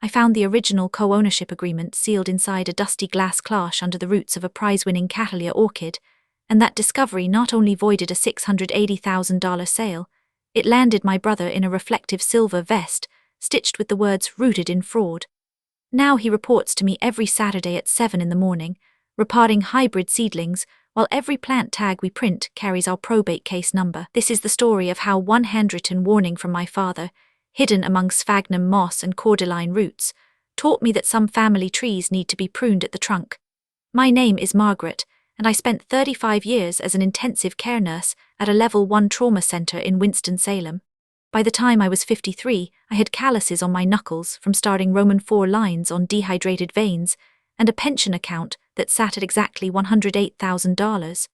I found the original co-ownership agreement sealed inside a dusty glass cloche under the roots of a prize-winning Cattleya orchid, and that discovery not only voided a $680,000 sale, it landed my brother in a reflective silver vest, stitched with the words "rooted in fraud." Now he reports to me every Saturday at 7 in the morning, repotting hybrid seedlings, while every plant tag we print carries our probate case number. This is the story of how one handwritten warning from my father, hidden among sphagnum moss and cordyline roots, taught me that some family trees need to be pruned at the trunk. My name is Margaret, and I spent 35 years as an intensive care nurse at a Level 1 trauma center in Winston-Salem. By the time I was 53, I had calluses on my knuckles from starting Roman 4 lines on dehydrated veins, and a pension account that sat at exactly $108,000.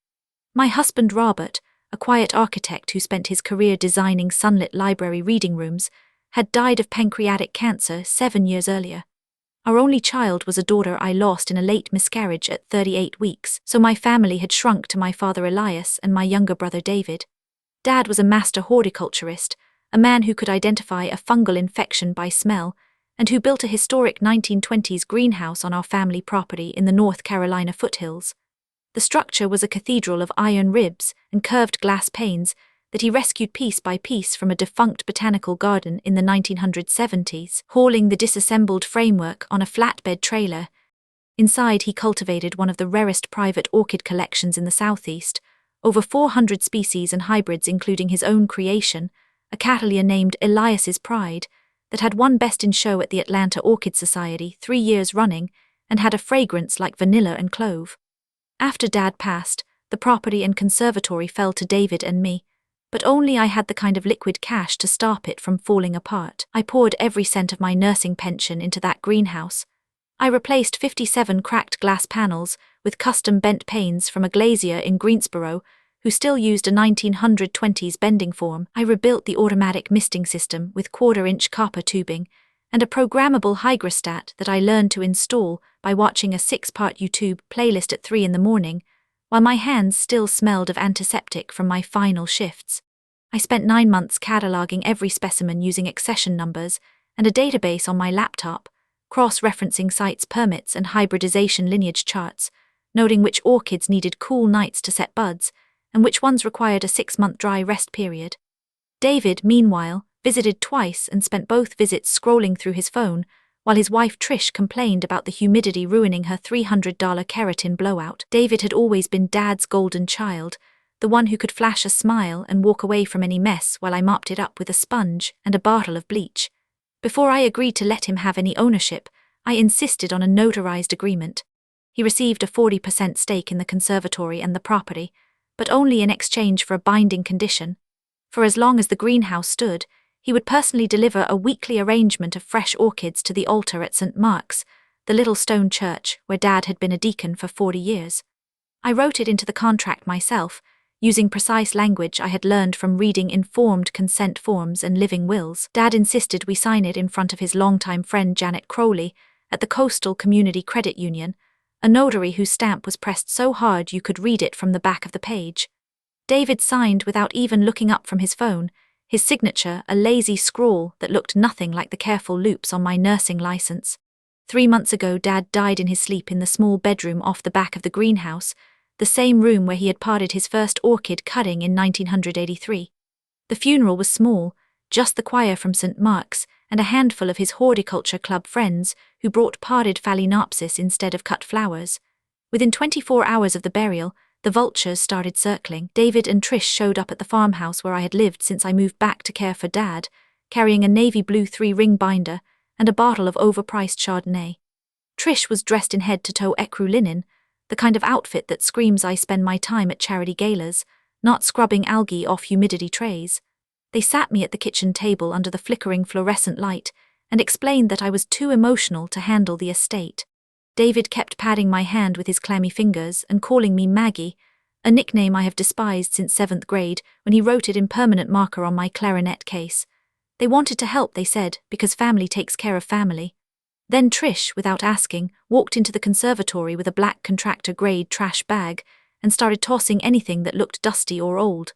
My husband Robert, a quiet architect who spent his career designing sunlit library reading rooms, had died of pancreatic cancer 7 years earlier. Our only child was a daughter I lost in a late miscarriage at 38 weeks, so my family had shrunk to my father Elias and my younger brother David. Dad was a master horticulturist, a man who could identify a fungal infection by smell, and who built a historic 1920s greenhouse on our family property in the North Carolina foothills. The structure was a cathedral of iron ribs and curved glass panes that he rescued piece by piece from a defunct botanical garden in the 1970s, hauling the disassembled framework on a flatbed trailer. Inside, he cultivated one of the rarest private orchid collections in the Southeast, over 400 species and hybrids including his own creation, a Cattleya named Elias's Pride, that had won Best in Show at the Atlanta Orchid Society 3 years running and had a fragrance like vanilla and clove. After Dad passed, the property and conservatory fell to David and me, but only I had the kind of liquid cash to stop it from falling apart. I poured every cent of my nursing pension into that greenhouse. I replaced 57 cracked glass panels with custom bent panes from a glazier in Greensboro, who still used a 1920s bending form. I rebuilt the automatic misting system with 1/4-inch copper tubing and a programmable hygrostat that I learned to install by watching a 6-part YouTube playlist at 3 in the morning, while my hands still smelled of antiseptic from my final shifts. I spent 9 months cataloging every specimen using accession numbers and a database on my laptop, cross-referencing sites' permits and hybridization lineage charts, noting which orchids needed cool nights to set buds and which ones required a 6-month dry rest period. David, meanwhile, visited twice and spent both visits scrolling through his phone, while his wife Trish complained about the humidity ruining her $300 keratin blowout. David had always been Dad's golden child, the one who could flash a smile and walk away from any mess while I mopped it up with a sponge and a bottle of bleach. Before I agreed to let him have any ownership, I insisted on a notarized agreement. He received a 40% stake in the conservatory and the property, but only in exchange for a binding condition. For as long as the greenhouse stood, he would personally deliver a weekly arrangement of fresh orchids to the altar at St. Mark's, the little stone church where Dad had been a deacon for 40 years. I wrote it into the contract myself, using precise language I had learned from reading informed consent forms and living wills. Dad insisted we sign it in front of his longtime friend Janet Crowley at the Coastal Community Credit Union, a notary whose stamp was pressed so hard you could read it from the back of the page. David signed without even looking up from his phone, his signature a lazy scrawl that looked nothing like the careful loops on my nursing license. 3 months ago, Dad died in his sleep in the small bedroom off the back of the greenhouse, the same room where he had parted his first orchid cutting in 1983. The funeral was small, just the choir from St. Mark's and a handful of his horticulture club friends who brought parted phalaenopsis instead of cut flowers. Within 24 hours of the burial, the vultures started circling. David and Trish showed up at the farmhouse where I had lived since I moved back to care for Dad, carrying a navy blue 3-ring binder and a bottle of overpriced Chardonnay. Trish was dressed in head-to-toe ecru linen, the kind of outfit that screams I spend my time at charity galas, not scrubbing algae off humidity trays. They sat me at the kitchen table under the flickering fluorescent light and explained that I was too emotional to handle the estate. David kept patting my hand with his clammy fingers and calling me Maggie, a nickname I have despised since 7th grade when he wrote it in permanent marker on my clarinet case. They wanted to help, they said, because family takes care of family. Then Trish, without asking, walked into the conservatory with a black contractor-grade trash bag and started tossing anything that looked dusty or old.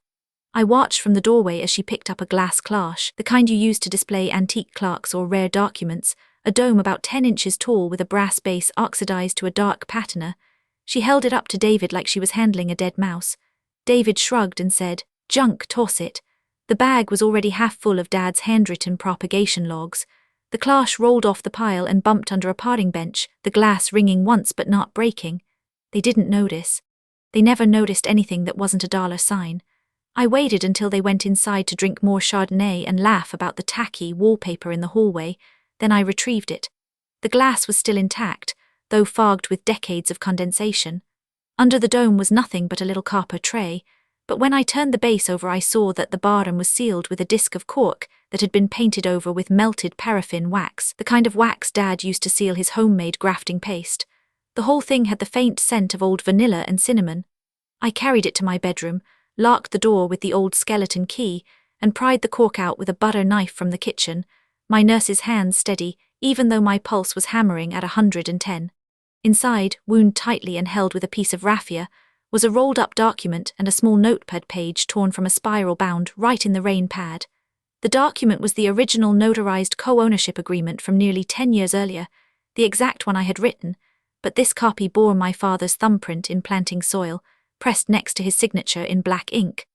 I watched from the doorway as she picked up a glass cloche, the kind you use to display antique clocks or rare documents, a dome about 10 inches tall with a brass base oxidized to a dark patina. She held it up to David like she was handling a dead mouse. David shrugged and said, "Junk, toss it." The bag was already half full of Dad's handwritten propagation logs. The cloche rolled off the pile and bumped under a potting bench, the glass ringing once but not breaking. They didn't notice. They never noticed anything that wasn't a dollar sign. I waited until they went inside to drink more Chardonnay and laugh about the tacky wallpaper in the hallway, then I retrieved it. The glass was still intact, though fogged with decades of condensation. Under the dome was nothing but a little copper tray, but when I turned the base over I saw that the bottom was sealed with a disc of cork that had been painted over with melted paraffin wax, the kind of wax Dad used to seal his homemade grafting paste. The whole thing had the faint scent of old vanilla and cinnamon. I carried it to my bedroom, locked the door with the old skeleton key, and pried the cork out with a butter knife from the kitchen, my nurse's hands steady, even though my pulse was hammering at 110. Inside, wound tightly and held with a piece of raffia, was a rolled-up document and a small notepad page torn from a spiral bound right in the rain pad. The document was the original notarized co-ownership agreement from nearly 10 years earlier, the exact one I had written, but this copy bore my father's thumbprint in planting soil, pressed next to his signature in black ink.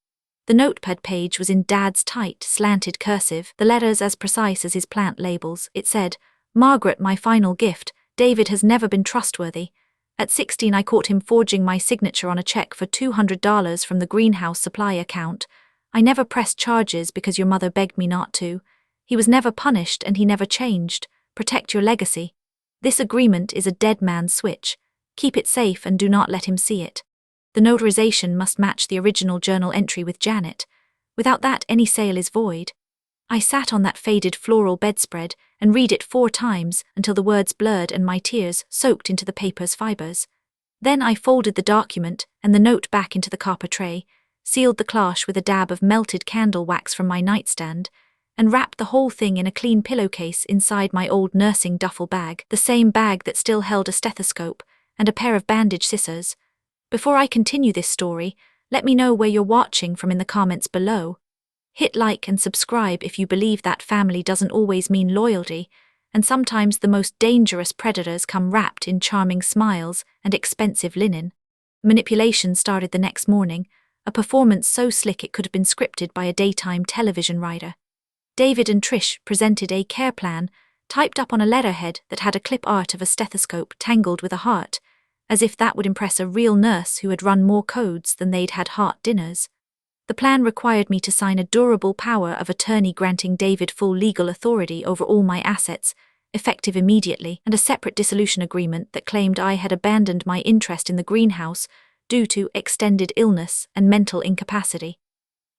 The notepad page was in Dad's tight, slanted cursive, the letters as precise as his plant labels. It said, "Margaret, my final gift. David has never been trustworthy. At 16 I caught him forging my signature on a check for $200 from the greenhouse supply account. I never pressed charges because your mother begged me not to. He was never punished and he never changed. Protect your legacy. This agreement is a dead man's switch. Keep it safe and do not let him see it. The notarization must match the original journal entry with Janet. Without that, any sale is void." I sat on that faded floral bedspread and read it 4 times until the words blurred and my tears soaked into the paper's fibers. Then I folded the document and the note back into the copper tray, sealed the cloche with a dab of melted candle wax from my nightstand, and wrapped the whole thing in a clean pillowcase inside my old nursing duffel bag, the same bag that still held a stethoscope and a pair of bandage scissors. Before I continue this story, let me know where you're watching from in the comments below. Hit like and subscribe if you believe that family doesn't always mean loyalty, and sometimes the most dangerous predators come wrapped in charming smiles and expensive linen. Manipulation started the next morning, a performance so slick it could have been scripted by a daytime television writer. David and Trish presented a care plan, typed up on a letterhead that had a clip art of a stethoscope tangled with a heart, as if that would impress a real nurse who had run more codes than they'd had heart dinners. The plan required me to sign a durable power of attorney granting David full legal authority over all my assets, effective immediately, and a separate dissolution agreement that claimed I had abandoned my interest in the greenhouse due to extended illness and mental incapacity.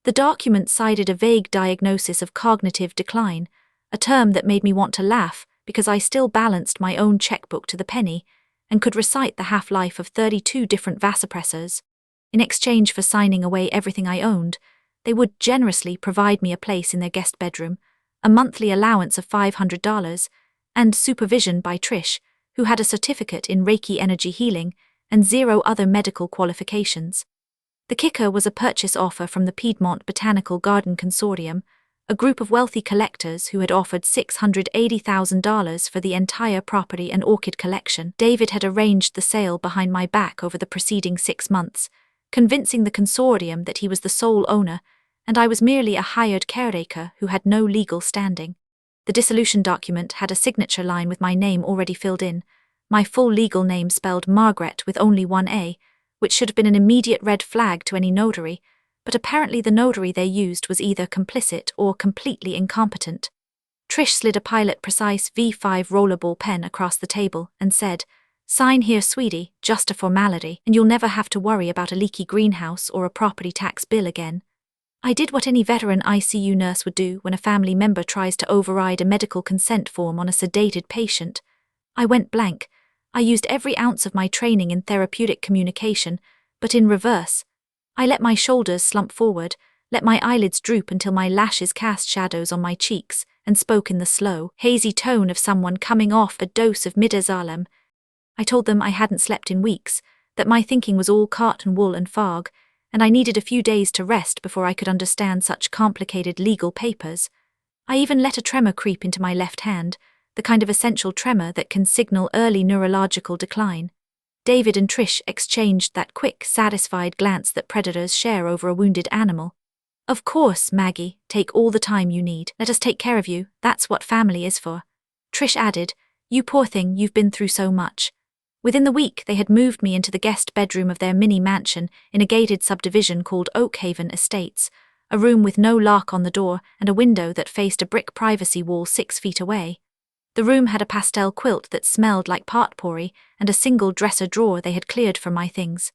The document cited a vague diagnosis of cognitive decline, a term that made me want to laugh because I still balanced my own checkbook to the penny and could recite the half-life of 32 different vasopressors. In exchange for signing away everything I owned, they would generously provide me a place in their guest bedroom, a monthly allowance of $500, and supervision by Trish, who had a certificate in Reiki energy healing and 0 other medical qualifications. The kicker was a purchase offer from the Piedmont Botanical Garden Consortium, a group of wealthy collectors who had offered $680,000 for the entire property and orchid collection. David had arranged the sale behind my back over the preceding 6 months, convincing the consortium that he was the sole owner, and I was merely a hired caretaker who had no legal standing. The dissolution document had a signature line with my name already filled in, my full legal name spelled Margaret with only 1 A, which should have been an immediate red flag to any notary, but apparently the notary they used was either complicit or completely incompetent. Trish slid a Pilot Precise V5 rollerball pen across the table and said, "Sign here, sweetie, just a formality, and you'll never have to worry about a leaky greenhouse or a property tax bill again." I did what any veteran ICU nurse would do when a family member tries to override a medical consent form on a sedated patient. I went blank. I used every ounce of my training in therapeutic communication, but in reverse. I let my shoulders slump forward, let my eyelids droop until my lashes cast shadows on my cheeks, and spoke in the slow, hazy tone of someone coming off a dose of midazolam. I told them I hadn't slept in weeks, that my thinking was all cotton wool and fog, and I needed a few days to rest before I could understand such complicated legal papers. I even let a tremor creep into my left hand, the kind of essential tremor that can signal early neurological decline. David and Trish exchanged that quick, satisfied glance that predators share over a wounded animal. "Of course, Maggie, take all the time you need. Let us take care of you, that's what family is for." Trish added, "You poor thing, you've been through so much." Within the week, they had moved me into the guest bedroom of their mini mansion in a gated subdivision called Oakhaven Estates, a room with no lock on the door and a window that faced a brick privacy wall 6 feet away. The room had a pastel quilt that smelled like potpourri and a single dresser drawer they had cleared for my things.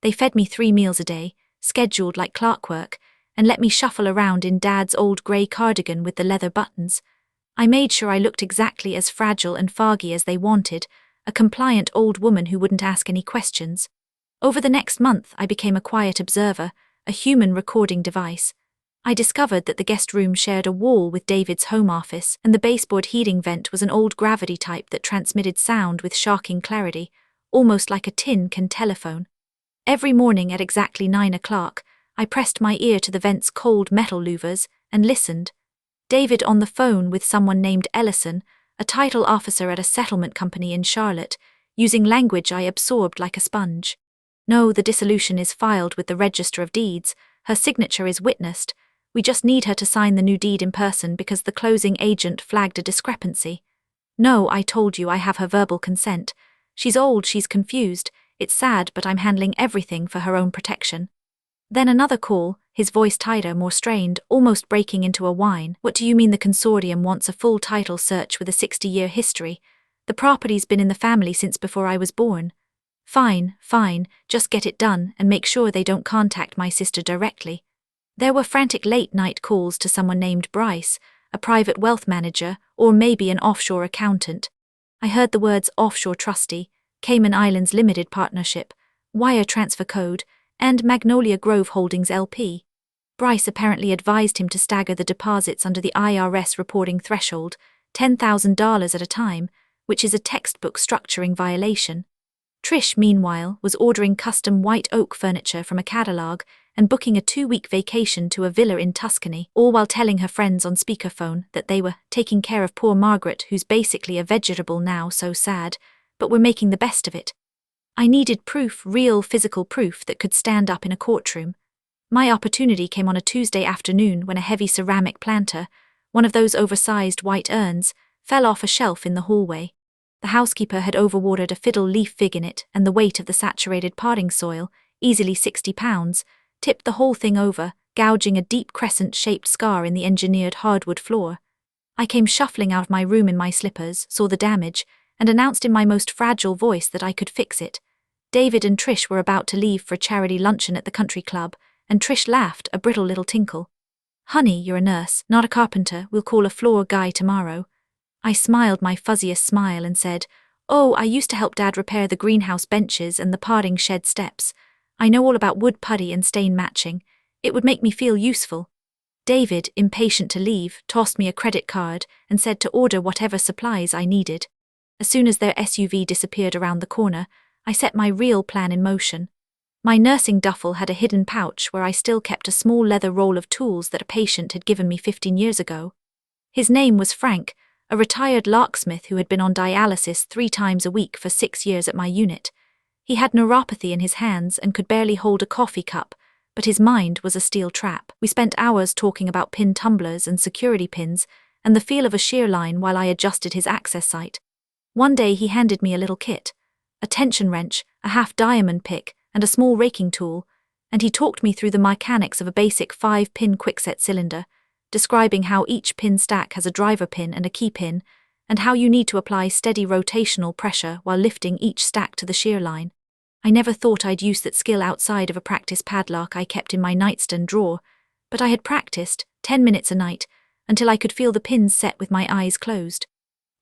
They fed me 3 meals a day, scheduled like clockwork, and let me shuffle around in Dad's old grey cardigan with the leather buttons. I made sure I looked exactly as fragile and foggy as they wanted, a compliant old woman who wouldn't ask any questions. Over the next month, I became a quiet observer, a human recording device. I discovered that the guest room shared a wall with David's home office, and the baseboard heating vent was an old gravity type that transmitted sound with shocking clarity, almost like a tin can telephone. Every morning at exactly 9 o'clock, I pressed my ear to the vent's cold metal louvers and listened. David on the phone with someone named Ellison, a title officer at a settlement company in Charlotte, using language I absorbed like a sponge. "No, the dissolution is filed with the Register of Deeds. Her signature is witnessed. We just need her to sign the new deed in person because the closing agent flagged a discrepancy." "No, I told you I have her verbal consent. She's old, she's confused. It's sad, but I'm handling everything for her own protection." Then another call, his voice tighter, more strained, almost breaking into a whine. "What do you mean the consortium wants a full title search with a 60-year history? The property's been in the family since before I was born." Fine, just get it done and make sure they don't contact my sister directly." There were frantic late-night calls to someone named Bryce, a private wealth manager, or maybe an offshore accountant. I heard the words offshore trustee, Cayman Islands Limited Partnership, wire transfer code, and Magnolia Grove Holdings LP. Bryce apparently advised him to stagger the deposits under the IRS reporting threshold, $10,000 at a time, which is a textbook structuring violation. Trish, meanwhile, was ordering custom white oak furniture from a catalogue and booking a 2-week vacation to a villa in Tuscany, all while telling her friends on speakerphone that they were taking care of poor Margaret, who's basically a vegetable now, so sad, but we're making the best of it. I needed proof, real physical proof that could stand up in a courtroom. My opportunity came on a Tuesday afternoon when a heavy ceramic planter, one of those oversized white urns, fell off a shelf in the hallway. The housekeeper had overwatered a fiddle leaf fig in it, and the weight of the saturated potting soil, easily 60 pounds, tipped the whole thing over, gouging a deep crescent-shaped scar in the engineered hardwood floor. I came shuffling out of my room in my slippers, saw the damage, and announced in my most fragile voice that I could fix it. David and Trish were about to leave for a charity luncheon at the country club, and Trish laughed, a brittle little tinkle. "Honey, you're a nurse, not a carpenter. We'll call a floor guy tomorrow." I smiled my fuzziest smile and said, "Oh, I used to help Dad repair the greenhouse benches and the potting shed steps. I know all about wood putty and stain matching. It would make me feel useful." David, impatient to leave, tossed me a credit card and said to order whatever supplies I needed. As soon as their SUV disappeared around the corner, I set my real plan in motion. My nursing duffel had a hidden pouch where I still kept a small leather roll of tools that a patient had given me 15 years ago. His name was Frank, a retired locksmith who had been on dialysis 3 times a week for 6 years at my unit. He had neuropathy in his hands and could barely hold a coffee cup, but his mind was a steel trap. We spent hours talking about pin tumblers and security pins and the feel of a shear line while I adjusted his access site. One day he handed me a little kit, a tension wrench, a half-diamond pick, and a small raking tool, and he talked me through the mechanics of a basic 5-pin quickset cylinder, describing how each pin stack has a driver pin and a key pin, and how you need to apply steady rotational pressure while lifting each stack to the shear line. I never thought I'd use that skill outside of a practice padlock I kept in my nightstand drawer, but I had practiced, 10 minutes a night, until I could feel the pins set with my eyes closed.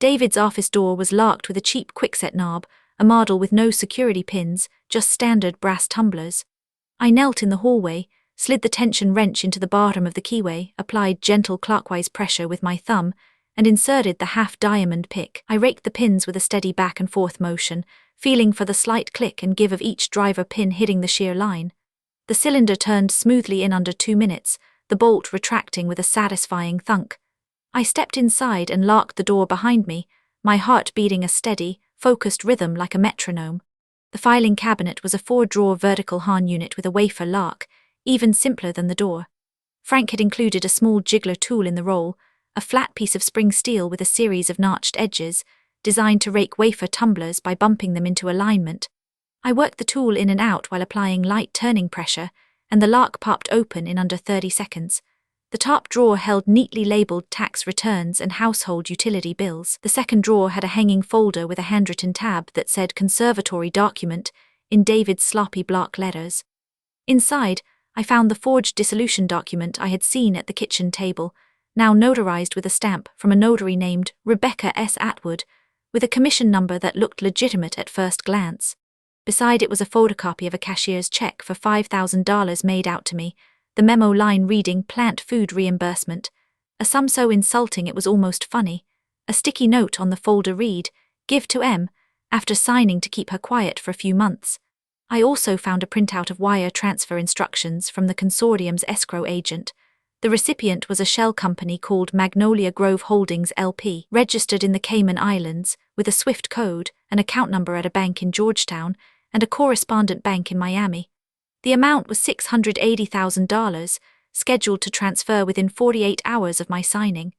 David's office door was locked with a cheap quickset knob, a model with no security pins, just standard brass tumblers. I knelt in the hallway, slid the tension wrench into the bottom of the keyway, applied gentle clockwise pressure with my thumb, and inserted the half-diamond pick. I raked the pins with a steady back-and-forth motion, feeling for the slight click and give of each driver pin hitting the shear line. The cylinder turned smoothly in under 2 minutes, the bolt retracting with a satisfying thunk. I stepped inside and locked the door behind me, my heart beating a steady, focused rhythm like a metronome. The filing cabinet was a 4-drawer vertical Hahn unit with a wafer lock, even simpler than the door. Frank had included a small jiggler tool in the roll, a flat piece of spring steel with a series of notched edges, designed to rake wafer tumblers by bumping them into alignment. I worked the tool in and out while applying light turning pressure, and the lock popped open in under 30 seconds. The top drawer held neatly labeled tax returns and household utility bills. The second drawer had a hanging folder with a handwritten tab that said Conservatory document in David's sloppy block letters. Inside, I found the forged dissolution document I had seen at the kitchen table, now notarized with a stamp from a notary named Rebecca S. Atwood, with a commission number that looked legitimate at first glance. Beside it was a photocopy of a cashier's check for $5,000 made out to me, the memo line reading plant food reimbursement, a sum so insulting it was almost funny. A sticky note on the folder read, "Give to M," after signing to keep her quiet for a few months. I also found a printout of wire transfer instructions from the consortium's escrow agent. The recipient was a shell company called Magnolia Grove Holdings LP, registered in the Cayman Islands, with a SWIFT code, an account number at a bank in Georgetown, and a correspondent bank in Miami. The amount was $680,000, scheduled to transfer within 48 hours of my signing.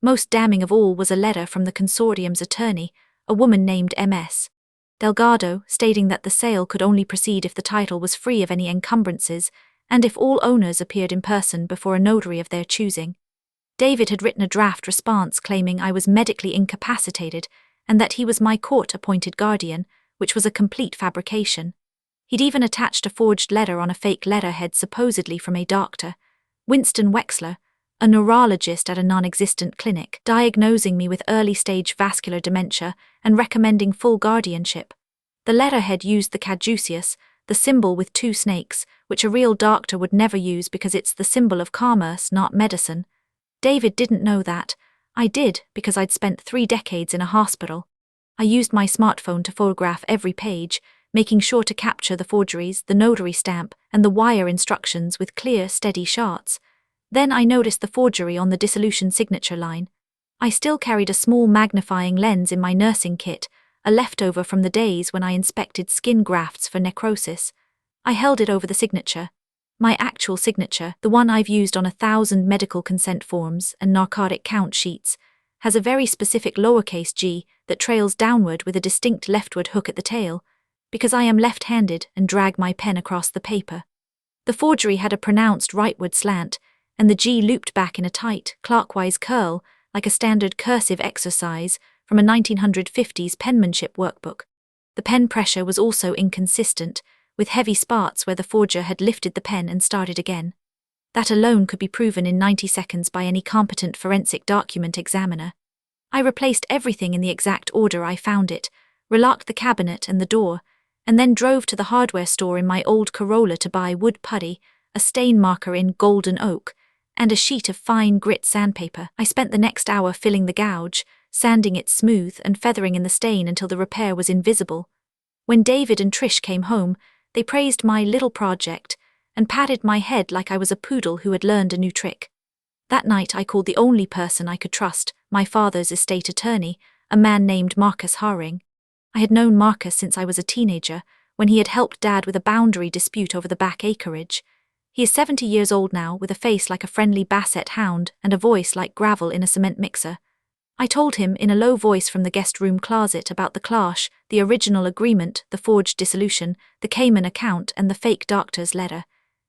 Most damning of all was a letter from the consortium's attorney, a woman named M.S. Delgado, stating that the sale could only proceed if the title was free of any encumbrances, and if all owners appeared in person before a notary of their choosing. David had written a draft response claiming I was medically incapacitated and that he was my court-appointed guardian, which was a complete fabrication. He'd even attached a forged letter on a fake letterhead supposedly from a doctor, Winston Wexler, a neurologist at a non-existent clinic, diagnosing me with early-stage vascular dementia and recommending full guardianship. The letterhead used the caduceus, the symbol with 2 snakes, which a real doctor would never use because it's the symbol of commerce, not medicine. David didn't know that. I did, because I'd spent 3 decades in a hospital. I used my smartphone to photograph every page, making sure to capture the forgeries, the notary stamp, and the wire instructions with clear, steady shots. Then I noticed the forgery on the dissolution signature line. I still carried a small magnifying lens in my nursing kit, a leftover from the days when I inspected skin grafts for necrosis. I held it over the signature. My actual signature, the one I've used on 1,000 medical consent forms and narcotic count sheets, has a very specific lowercase g that trails downward with a distinct leftward hook at the tail, because I am left-handed and drag my pen across the paper. The forgery had a pronounced rightward slant, and the G looped back in a tight, clockwise curl, like a standard cursive exercise from a 1950s penmanship workbook. The pen pressure was also inconsistent, with heavy spots where the forger had lifted the pen and started again. That alone could be proven in 90 seconds by any competent forensic document examiner. I replaced everything in the exact order I found it, relocked the cabinet and the door, and then drove to the hardware store in my old Corolla to buy wood putty, a stain marker in golden oak, and a sheet of fine grit sandpaper. I spent the next hour filling the gouge, sanding it smooth and feathering in the stain until the repair was invisible. When David and Trish came home, they praised my little project and patted my head like I was a poodle who had learned a new trick. That night I called the only person I could trust, my father's estate attorney, a man named Marcus Haring. I had known Marcus since I was a teenager, when he had helped Dad with a boundary dispute over the back acreage. He is 70 years old now, with a face like a friendly basset hound and a voice like gravel in a cement mixer. I told him in a low voice from the guest room closet about the cloche, the original agreement, the forged dissolution, the Cayman account, and the fake doctor's letter.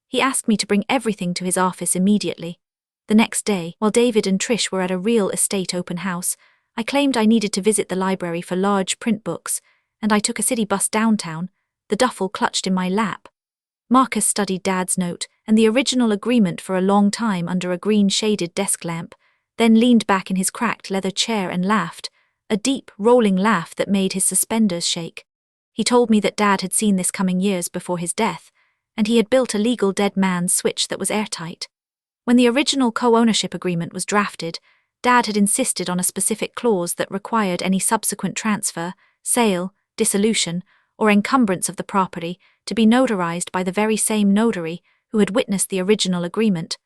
He asked me to bring everything to his office immediately. The next day, while David and Trish were at a real estate open house, I claimed I needed to visit the library for large print books, and I took a city bus downtown, the duffel clutched in my lap. Marcus studied Dad's note and the original agreement for a long time under a green-shaded desk lamp, then leaned back in his cracked leather chair and laughed, a deep, rolling laugh that made his suspenders shake. He told me that Dad had seen this coming years before his death, and he had built a legal dead man's switch that was airtight. When the original co-ownership agreement was drafted, Dad had insisted on a specific clause that required any subsequent transfer, sale, dissolution, or encumbrance of the property to be notarized by the very same notary who had witnessed the original agreement,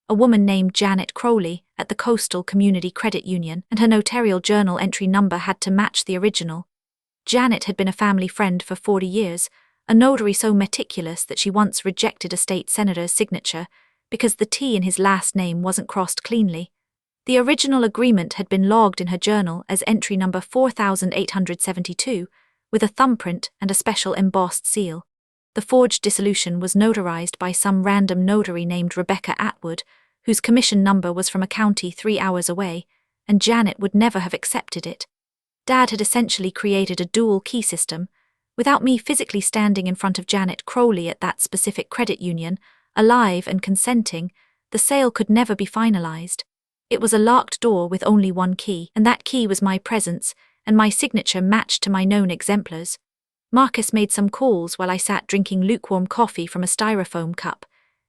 a woman named Janet Crowley at the Coastal Community Credit Union, and her notarial journal entry number had to match the original. Janet had been a family friend for 40 years, a notary so meticulous that she once rejected a state senator's signature because the T in his last name wasn't crossed cleanly. The original agreement had been logged in her journal as entry number 4872, with a thumbprint and a special embossed seal. The forged dissolution was notarized by some random notary named Rebecca Atwood, whose commission number was from a county 3 hours away, and Janet would never have accepted it. Dad had essentially created a dual key system. Without me physically standing in front of Janet Crowley at that specific credit union, alive and consenting, the sale could never be finalized. It was a locked door with only one key, and that key was my presence, and my signature matched to my known exemplars. Marcus made some calls while I sat drinking lukewarm coffee from a styrofoam cup.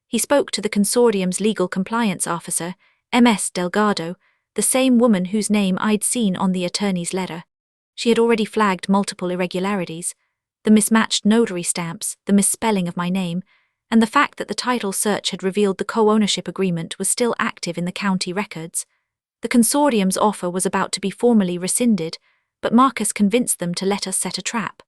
He spoke to the consortium's legal compliance officer, Ms. Delgado, the same woman whose name I'd seen on the attorney's letter. She had already flagged multiple irregularities: the mismatched notary stamps, the misspelling of my name, and the fact that the title search had revealed the co-ownership agreement was still active in the county records. The consortium's offer was about to be formally rescinded, but Marcus convinced them to let us set a trap.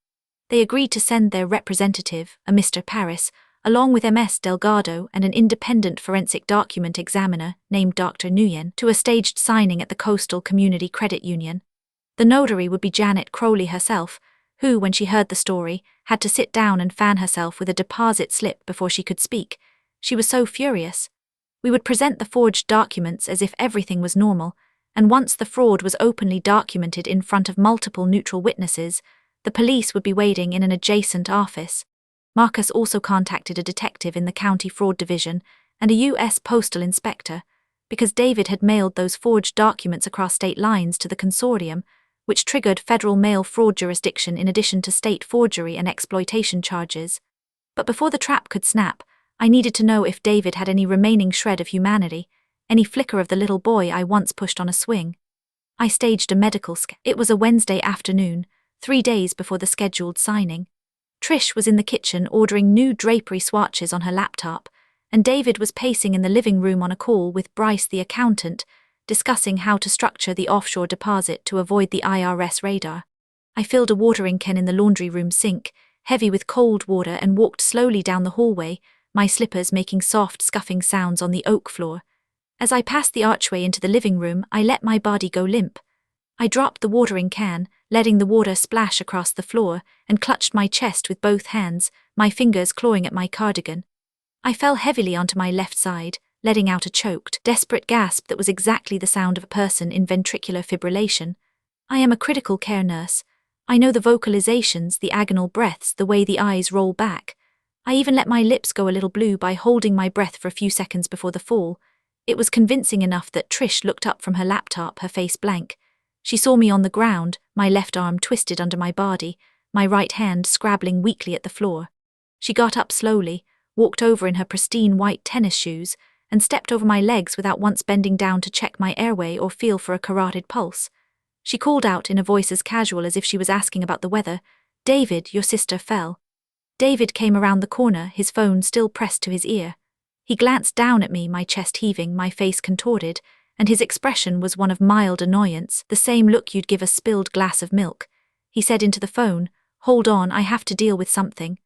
They agreed to send their representative, a Mr. Paris, along with Ms. Delgado and an independent forensic document examiner named Dr. Nguyen, to a staged signing at the Coastal Community Credit Union. The notary would be Janet Crowley herself, who, when she heard the story, had to sit down and fan herself with a deposit slip before she could speak. She was so furious. We would present the forged documents as if everything was normal, and once the fraud was openly documented in front of multiple neutral witnesses, the police would be waiting in an adjacent office. Marcus also contacted a detective in the county fraud division and a U.S. postal inspector, because David had mailed those forged documents across state lines to the consortium, which triggered federal mail fraud jurisdiction in addition to state forgery and exploitation charges. But before the trap could snap, I needed to know if David had any remaining shred of humanity, any flicker of the little boy I once pushed on a swing. I staged a medical scan. It was a Wednesday afternoon, 3 days before the scheduled signing. Trish was in the kitchen ordering new drapery swatches on her laptop, and David was pacing in the living room on a call with Bryce the accountant, discussing how to structure the offshore deposit to avoid the IRS radar. I filled a watering can in the laundry room sink, heavy with cold water, and walked slowly down the hallway, my slippers making soft scuffing sounds on the oak floor. As I passed the archway into the living room, I let my body go limp. I dropped the watering can, letting the water splash across the floor, and clutched my chest with both hands, my fingers clawing at my cardigan. I fell heavily onto my left side, letting out a choked, desperate gasp that was exactly the sound of a person in ventricular fibrillation. I am a critical care nurse. I know the vocalizations, the agonal breaths, the way the eyes roll back. I even let my lips go a little blue by holding my breath for a few seconds before the fall. It was convincing enough that Trish looked up from her laptop, her face blank. She saw me on the ground, my left arm twisted under my body, my right hand scrabbling weakly at the floor. She got up slowly, walked over in her pristine white tennis shoes, and stepped over my legs without once bending down to check my airway or feel for a carotid pulse. She called out in a voice as casual as if she was asking about the weather, "David, your sister fell." David came around the corner, his phone still pressed to his ear. He glanced down at me, my chest heaving, my face contorted, and his expression was one of mild annoyance, the same look you'd give a spilled glass of milk. He said into the phone, "Hold on, I have to deal with something."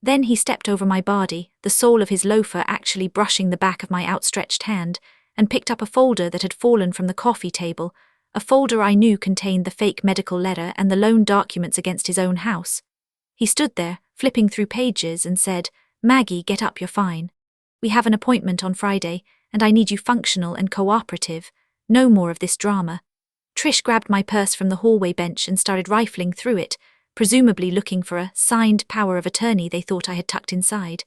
Then he stepped over my body, the sole of his loafer actually brushing the back of my outstretched hand, and picked up a folder that had fallen from the coffee table, a folder I knew contained the fake medical letter and the loan documents against his own house. He stood there, flipping through pages, and said, "Maggie, get up, you're fine. We have an appointment on Friday, and I need you functional and cooperative. No more of this drama." Trish grabbed my purse from the hallway bench and started rifling through it, presumably looking for a signed power of attorney they thought I had tucked inside.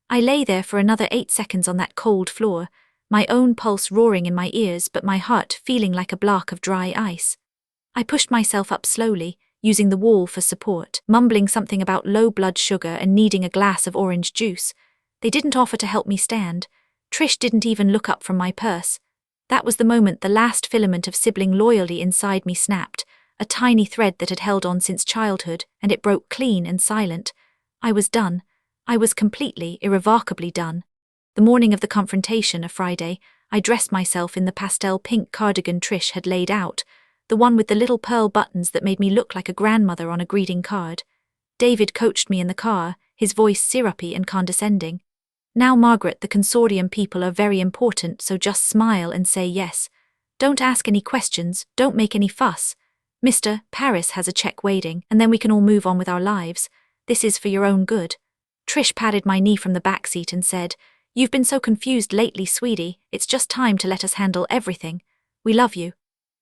I lay there for another 8 seconds on that cold floor, my own pulse roaring in my ears but my heart feeling like a block of dry ice. I pushed myself up slowly, using the wall for support, mumbling something about low blood sugar and needing a glass of orange juice. They didn't offer to help me stand. Trish didn't even look up from my purse. That was the moment the last filament of sibling loyalty inside me snapped, a tiny thread that had held on since childhood, and it broke clean and silent. I was done. I was completely, irrevocably done. The morning of the confrontation, a Friday, I dressed myself in the pastel pink cardigan Trish had laid out, the one with the little pearl buttons that made me look like a grandmother on a greeting card. David coached me in the car, his voice syrupy and condescending. Now, Margaret, the consortium people are very important, so just smile and say yes. Don't ask any questions, don't make any fuss. Mr. Paris has a check waiting, and then we can all move on with our lives. This is for your own good. Trish patted my knee from the back seat and said, "You've been so confused lately, sweetie, it's just time to let us handle everything. We love you."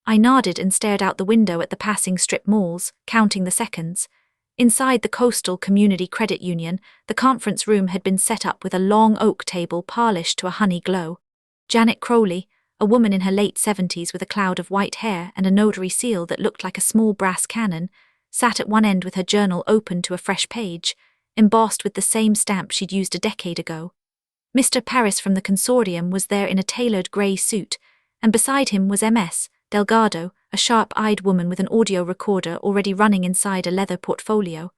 I nodded and stared out the window at the passing strip malls, counting the seconds. Inside the Coastal Community Credit Union, the conference room had been set up with a long oak table polished to a honey glow. Janet Crowley, a woman in her late 70s with a cloud of white hair and a notary seal that looked like a small brass cannon, sat at one end with her journal open to a fresh page, embossed with the same stamp she'd used a decade ago. Mr. Paris from the consortium was there in a tailored grey suit, and beside him was MS. Delgado, a sharp-eyed woman with an audio recorder already running inside a leather portfolio.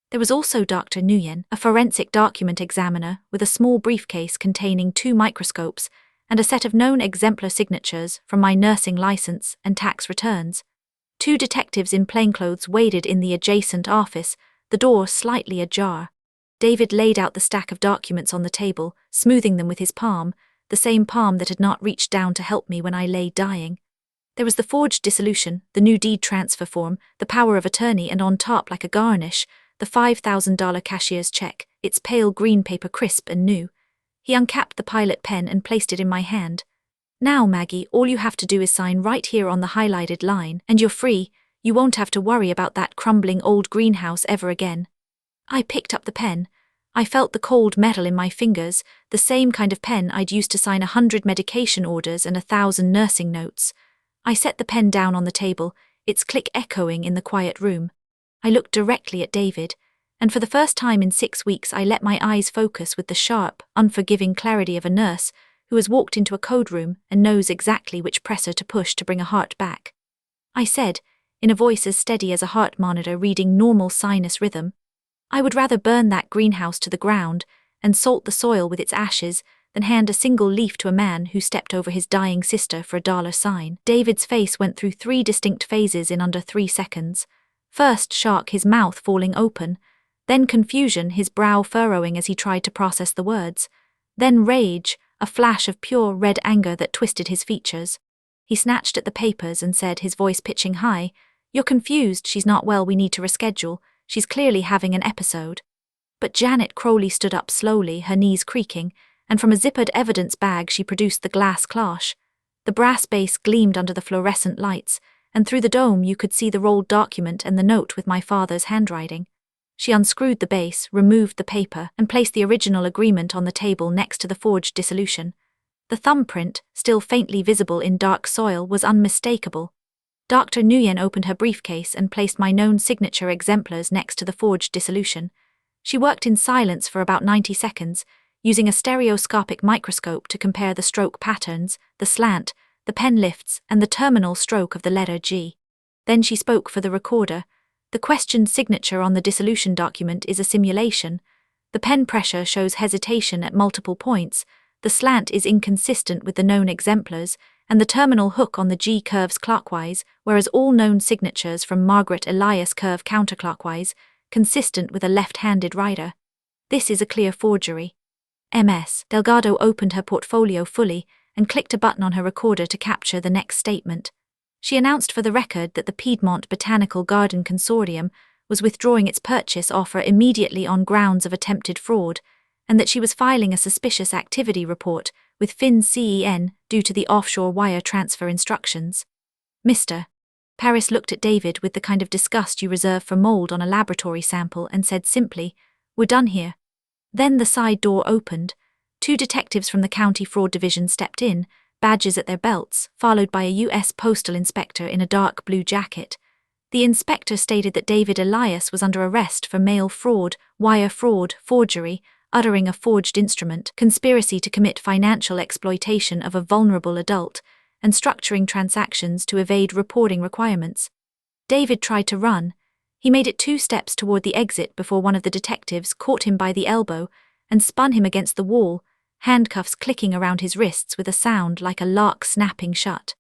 There was also Dr. Nguyen, a forensic document examiner with a small briefcase containing 2 microscopes and a set of known exemplar signatures from my nursing license and tax returns. 2 detectives in plainclothes waited in the adjacent office, the door slightly ajar. David laid out the stack of documents on the table, smoothing them with his palm, the same palm that had not reached down to help me when I lay dying. There was the forged dissolution, the new deed transfer form, the power of attorney, and on top, like a garnish, the $5,000 cashier's check, its pale green paper crisp and new. He uncapped the pilot pen and placed it in my hand. "Now, Maggie, all you have to do is sign right here on the highlighted line, and you're free. You won't have to worry about that crumbling old greenhouse ever again." I picked up the pen. I felt the cold metal in my fingers, the same kind of pen I'd used to sign 100 medication orders and 1,000 nursing notes. I set the pen down on the table, its click echoing in the quiet room. I looked directly at David, and for the first time in 6 weeks I let my eyes focus with the sharp, unforgiving clarity of a nurse who has walked into a code room and knows exactly which presser to push to bring a heart back. I said, in a voice as steady as a heart monitor reading normal sinus rhythm, "I would rather burn that greenhouse to the ground and salt the soil with its ashes than hand a single leaf to a man who stepped over his dying sister for a dollar sign." David's face went through 3 distinct phases in under 3 seconds. First shock, his mouth falling open, then confusion, his brow furrowing as he tried to process the words, then rage, a flash of pure red anger that twisted his features. He snatched at the papers and said, his voice pitching high, "You're confused, she's not well, we need to reschedule, she's clearly having an episode." But Janet Crowley stood up slowly, her knees creaking, and from a zippered evidence bag she produced the glass cloche. The brass base gleamed under the fluorescent lights, and through the dome you could see the rolled document and the note with my father's handwriting. She unscrewed the base, removed the paper, and placed the original agreement on the table next to the forged dissolution. The thumbprint, still faintly visible in dark soil, was unmistakable. Dr. Nguyen opened her briefcase and placed my known signature exemplars next to the forged dissolution. She worked in silence for about 90 seconds, using a stereoscopic microscope to compare the stroke patterns, the slant, the pen lifts, and the terminal stroke of the letter G. Then she spoke for the recorder. "The questioned signature on the dissolution document is a simulation. The pen pressure shows hesitation at multiple points, the slant is inconsistent with the known exemplars, and the terminal hook on the G curves clockwise, whereas all known signatures from Margaret Elias curve counterclockwise, consistent with a left-handed writer. This is a clear forgery." MS. Delgado opened her portfolio fully and clicked a button on her recorder to capture the next statement. She announced for the record that the Piedmont Botanical Garden Consortium was withdrawing its purchase offer immediately on grounds of attempted fraud, and that she was filing a suspicious activity report with FinCEN due to the offshore wire transfer instructions. Mr. Paris looked at David with the kind of disgust you reserve for mold on a laboratory sample and said simply, "We're done here." Then the side door opened. 2 detectives from the County Fraud Division stepped in, badges at their belts, followed by a U.S. postal inspector in a dark blue jacket. The inspector stated that David Elias was under arrest for mail fraud, wire fraud, forgery, uttering a forged instrument, conspiracy to commit financial exploitation of a vulnerable adult, and structuring transactions to evade reporting requirements. David tried to run. He made it 2 steps toward the exit before one of the detectives caught him by the elbow and spun him against the wall, handcuffs clicking around his wrists with a sound like a lock snapping shut.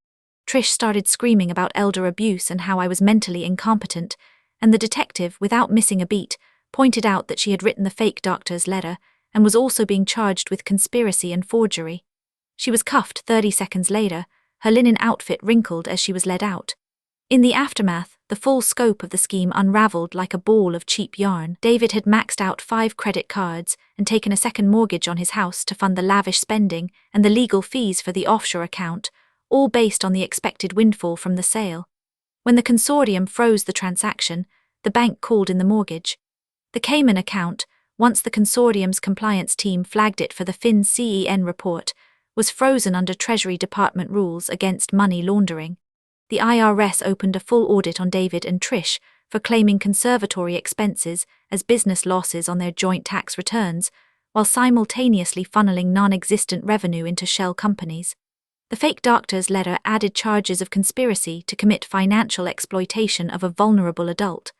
Trish started screaming about elder abuse and how I was mentally incompetent, and the detective, without missing a beat, pointed out that she had written the fake doctor's letter and was also being charged with conspiracy and forgery. She was cuffed 30 seconds later, her linen outfit wrinkled as she was led out. In the aftermath, the full scope of the scheme unraveled like a ball of cheap yarn. David had maxed out 5 credit cards and taken a second mortgage on his house to fund the lavish spending and the legal fees for the offshore account, all based on the expected windfall from the sale. When the consortium froze the transaction, the bank called in the mortgage. The Cayman account, once the consortium's compliance team flagged it for the FinCEN report, was frozen under Treasury Department rules against money laundering. The IRS opened a full audit on David and Trish for claiming conservatory expenses as business losses on their joint tax returns, while simultaneously funneling non-existent revenue into shell companies. The fake doctor's letter added charges of conspiracy to commit financial exploitation of a vulnerable adult.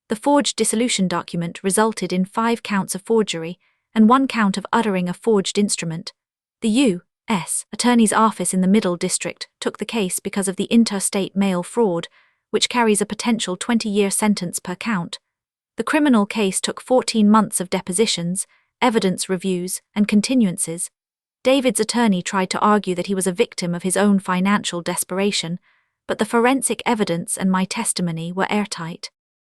The forged dissolution document resulted in 5 counts of forgery and 1 count of uttering a forged instrument. The U.S. Attorney's Office in the Middle District took the case because of the interstate mail fraud, which carries a potential 20-year sentence per count. The criminal case took 14 months of depositions, evidence reviews, and continuances. David's attorney tried to argue that he was a victim of his own financial desperation, but the forensic evidence and my testimony were airtight.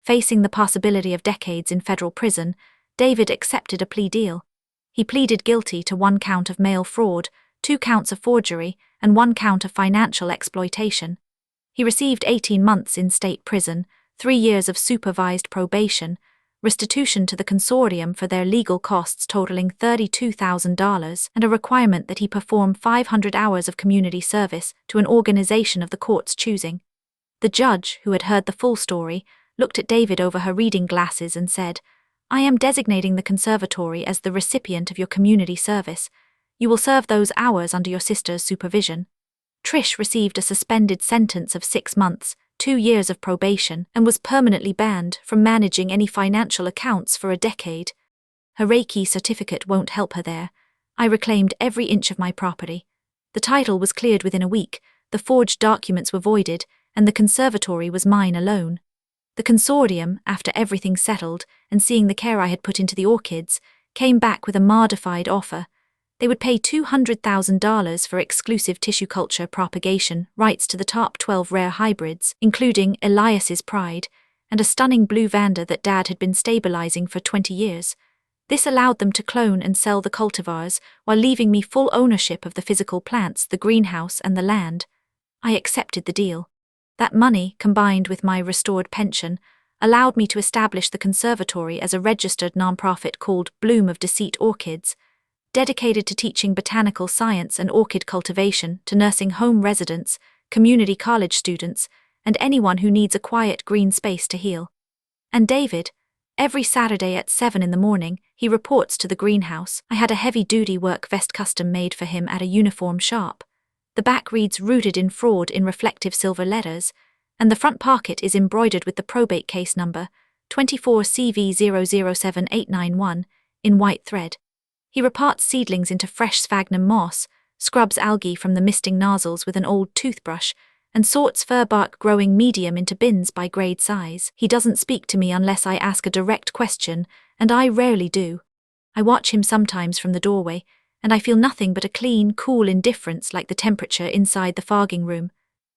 Facing the possibility of decades in federal prison, David accepted a plea deal. He pleaded guilty to 1 count of mail fraud, 2 counts of forgery, and 1 count of financial exploitation. He received 18 months in state prison, 3 years of supervised probation, restitution to the consortium for their legal costs totaling $32,000, and a requirement that he perform 500 hours of community service to an organization of the court's choosing. The judge, who had heard the full story, looked at David over her reading glasses and said, "I am designating the conservatory as the recipient of your community service. You will serve those hours under your sister's supervision." Trish received a suspended sentence of 6 months, 2 years of probation, and was permanently banned from managing any financial accounts for a decade. Her Reiki certificate won't help her there. I reclaimed every inch of my property. The title was cleared within a week, the forged documents were voided, and the conservatory was mine alone. The consortium, after everything settled and seeing the care I had put into the orchids, came back with a modified offer. They would pay $200,000 for exclusive tissue culture propagation rights to the top 12 rare hybrids, including Elias's Pride, and a stunning blue Vanda that Dad had been stabilizing for 20 years. This allowed them to clone and sell the cultivars while leaving me full ownership of the physical plants, the greenhouse, and the land. I accepted the deal. That money, combined with my restored pension, allowed me to establish the conservatory as a registered nonprofit called Bloom of Deceit Orchids, dedicated to teaching botanical science and orchid cultivation to nursing home residents, community college students, and anyone who needs a quiet green space to heal. And David, every Saturday at 7 in the morning, he reports to the greenhouse. I had a heavy-duty work vest custom made for him at a uniform shop. The back reads "Rooted in Fraud" in reflective silver letters, and the front pocket is embroidered with the probate case number, 24CV007891, in white thread. He repots seedlings into fresh sphagnum moss, scrubs algae from the misting nozzles with an old toothbrush, and sorts fir bark growing medium into bins by grade size. He doesn't speak to me unless I ask a direct question, and I rarely do. I watch him sometimes from the doorway, and I feel nothing but a clean, cool indifference like the temperature inside the fogging room.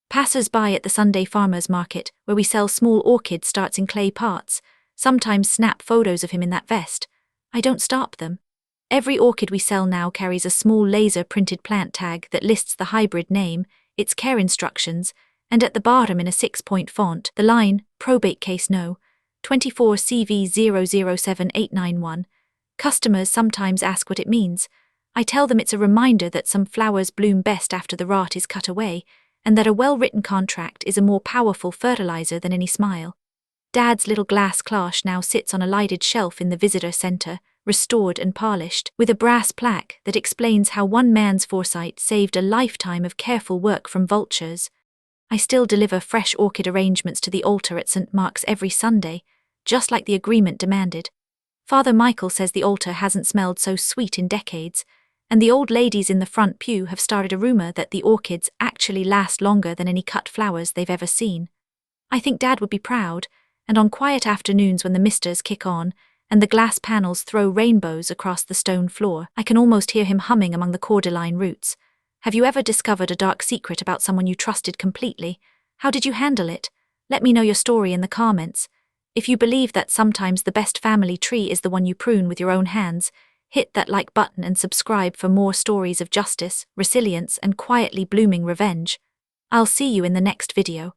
Passers-by at the Sunday farmers' market, where we sell small orchids starts in clay pots, sometimes snap photos of him in that vest. I don't stop them. Every orchid we sell now carries a small laser-printed plant tag that lists the hybrid name, its care instructions, and at the bottom in a 6-point font, the line, "Probate Case No. 24CV007891. Customers sometimes ask what it means. I tell them it's a reminder that some flowers bloom best after the rot is cut away, and that a well-written contract is a more powerful fertilizer than any smile. Dad's little glass cloche now sits on a lighted shelf in the visitor center, restored and polished, with a brass plaque that explains how one man's foresight saved a lifetime of careful work from vultures. I still deliver fresh orchid arrangements to the altar at St. Mark's every Sunday, just like the agreement demanded. Father Michael says the altar hasn't smelled so sweet in decades, And the old ladies in the front pew have started a rumor that the orchids actually last longer than any cut flowers they've ever seen. I think Dad would be proud, and on quiet afternoons when the misters kick on, and the glass panels throw rainbows across the stone floor, I can almost hear him humming among the cordyline roots. Have you ever discovered a dark secret about someone you trusted completely? How did you handle it? Let me know your story in the comments. If you believe that sometimes the best family tree is the one you prune with your own hands, hit that like button and subscribe for more stories of justice, resilience, and quietly blooming revenge. I'll see you in the next video.